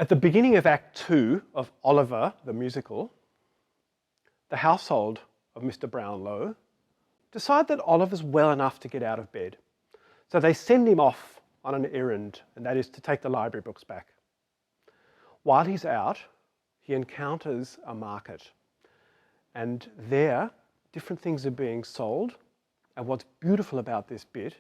At the beginning of Act 2 of Oliver, the musical, the household of Mr. Brownlow decide that Oliver's well enough to get out of bed. So they send him off on an errand, and that is to take the library books back. While he's out, he encounters a market. And there, different things are being sold. And what's beautiful about this bit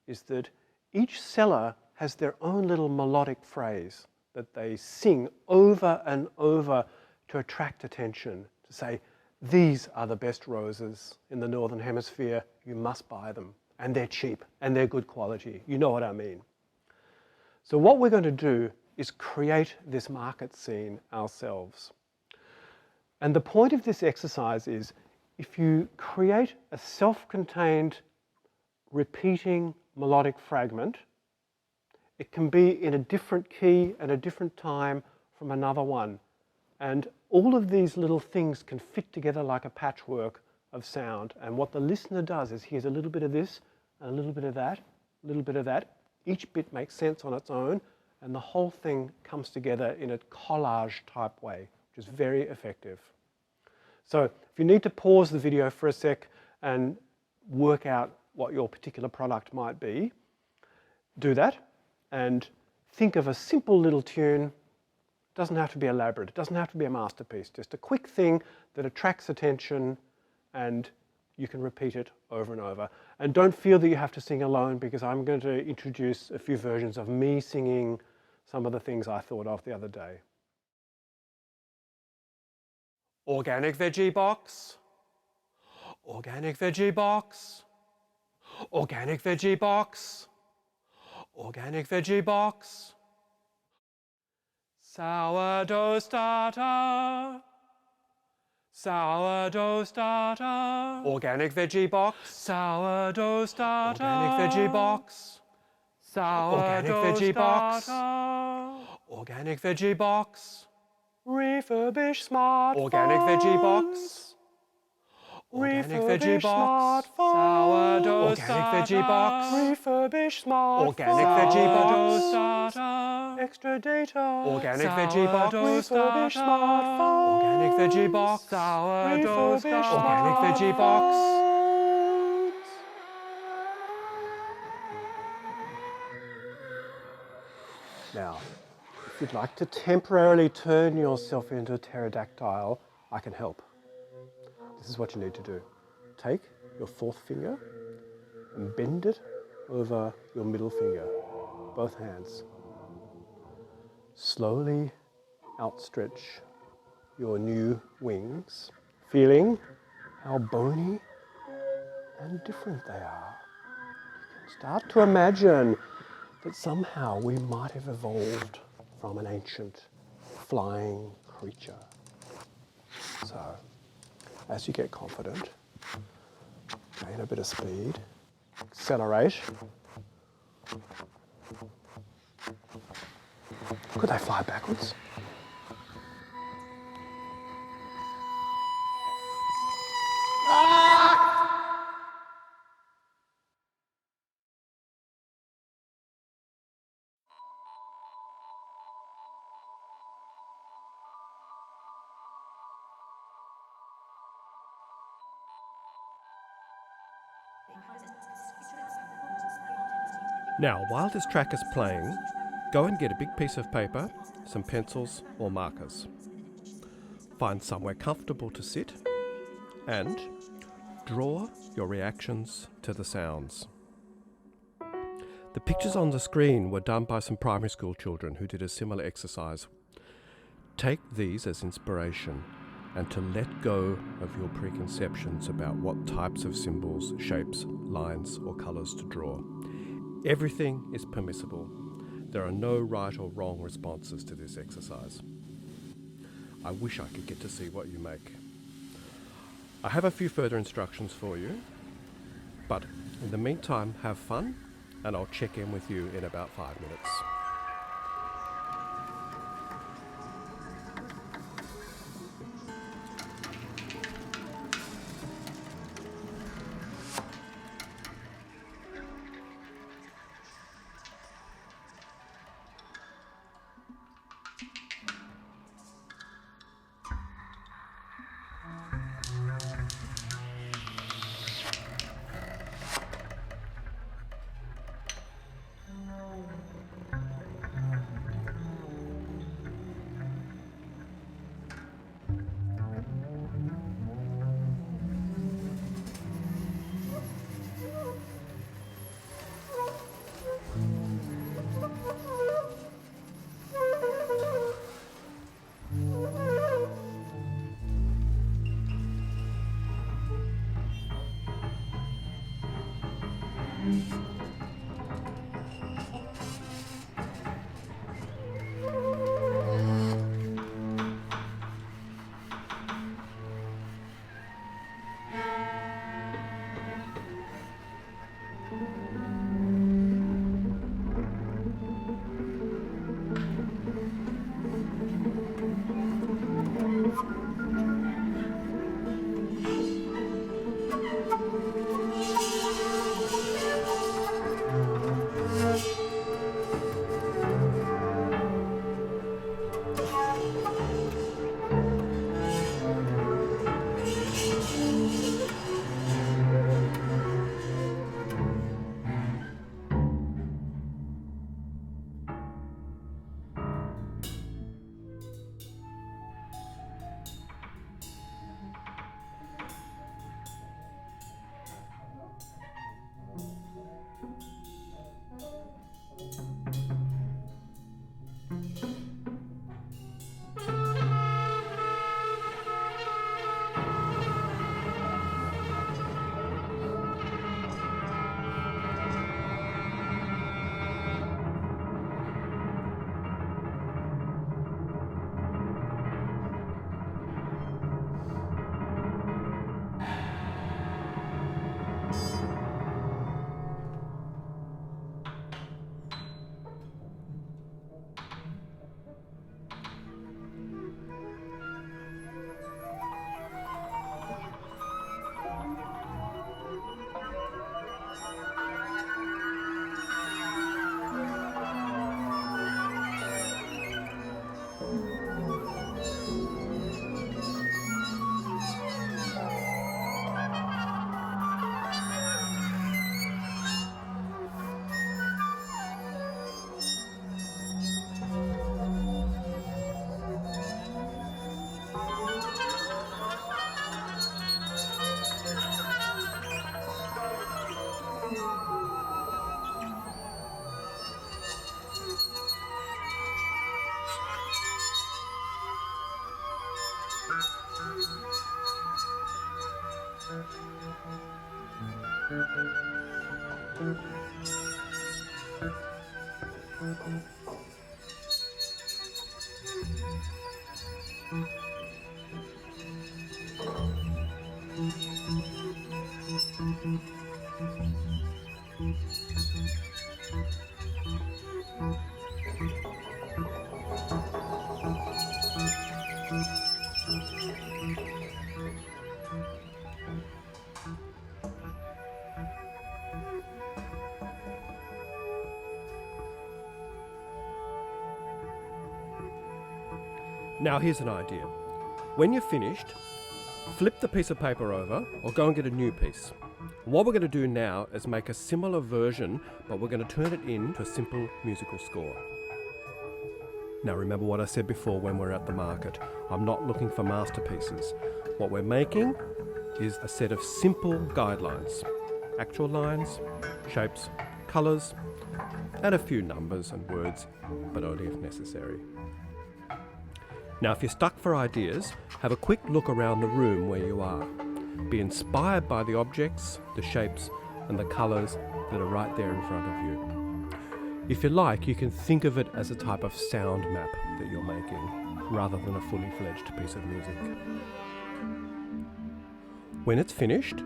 is that each seller has their own little melodic phrase that they sing over and over to attract attention, to say, these are the best roses in the Northern Hemisphere, you must buy them. And they're cheap, and they're good quality. You know what I mean. So what we're going to do is create this market scene ourselves. And the point of this exercise is, if you create a self-contained, repeating melodic fragment, it can be in a different key at a different time from another one. And all of these little things can fit together like a patchwork of sound. And what the listener does is hears a little bit of this, and a little bit of that, a little bit of that. Each bit makes sense on its own, and the whole thing comes together in a collage type way, which is very effective. So if you need to pause the video for a sec and work out what your particular product might be, do that and think of a simple little tune. It doesn't have to be elaborate, it doesn't have to be a masterpiece, just a quick thing that attracts attention and you can repeat it over and over. And don't feel that you have to sing alone, because I'm going to introduce a few versions of me singing some of the things I thought of the other day. Organic veggie box, organic veggie box, organic veggie box, organic veggie box, sourdough starter, sourdough starter, organic veggie box, sourdough starter, organic veggie box, sourdough veggie box, organic veggie box, refurbish smartphones, organic veggie box, organic veggie box, sourdough organic veggie box, refurbish smartphones, organic veggie box, extra data, organic veggie box, refurbish smartphones, organic veggie box, sourdough organic veggie box. Now, if you'd like to temporarily turn yourself into a pterodactyl, I can help. This is what you need to do. Take your fourth finger and bend it over your middle finger, both hands. Slowly outstretch your new wings, feeling how bony and different they are. You can start to imagine that somehow we might have evolved from an ancient flying creature. So, as you get confident, gain a bit of speed, accelerate. Could they fly backwards? Now, while this track is playing, go and get a big piece of paper, some pencils or markers. Find somewhere comfortable to sit and draw your reactions to the sounds. The pictures on the screen were done by some primary school children who did a similar exercise. Take these as inspiration and to let go of your preconceptions about what types of symbols, shapes, lines or colours to draw. Everything is permissible. There are no right or wrong responses to this exercise. I wish I could get to see what you make. I have a few further instructions for you, but in the meantime, have fun, and I'll check in with you in about 5 minutes. Now here's an idea. When you're finished, flip the piece of paper over or go and get a new piece. What we're going to do now is make a similar version, but we're going to turn it into a simple musical score. Now remember what I said before when we're at the market. I'm not looking for masterpieces. What we're making is a set of simple guidelines. Actual lines, shapes, colours, and a few numbers and words, but only if necessary. Now if you're stuck for ideas, have a quick look around the room where you are. Be inspired by the objects, the shapes and the colours that are right there in front of you. If you like, you can think of it as a type of sound map that you're making, rather than a fully fledged piece of music. When it's finished,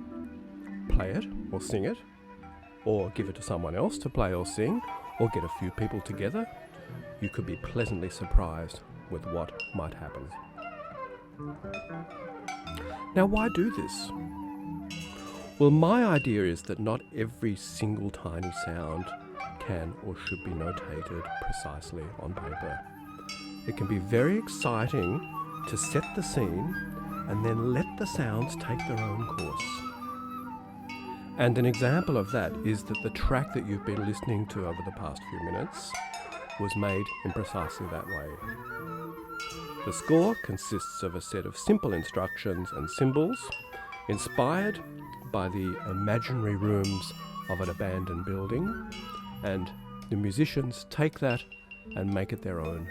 play it or sing it, or give it to someone else to play or sing, or get a few people together. You could be pleasantly surprised with what might happen. Now, why do this? Well, my idea is that not every single tiny sound can or should be notated precisely on paper. It can be very exciting to set the scene and then let the sounds take their own course. And an example of that is that the track that you've been listening to over the past few minutes was made in precisely that way. The score consists of a set of simple instructions and symbols inspired by the imaginary rooms of an abandoned building, and the musicians take that and make it their own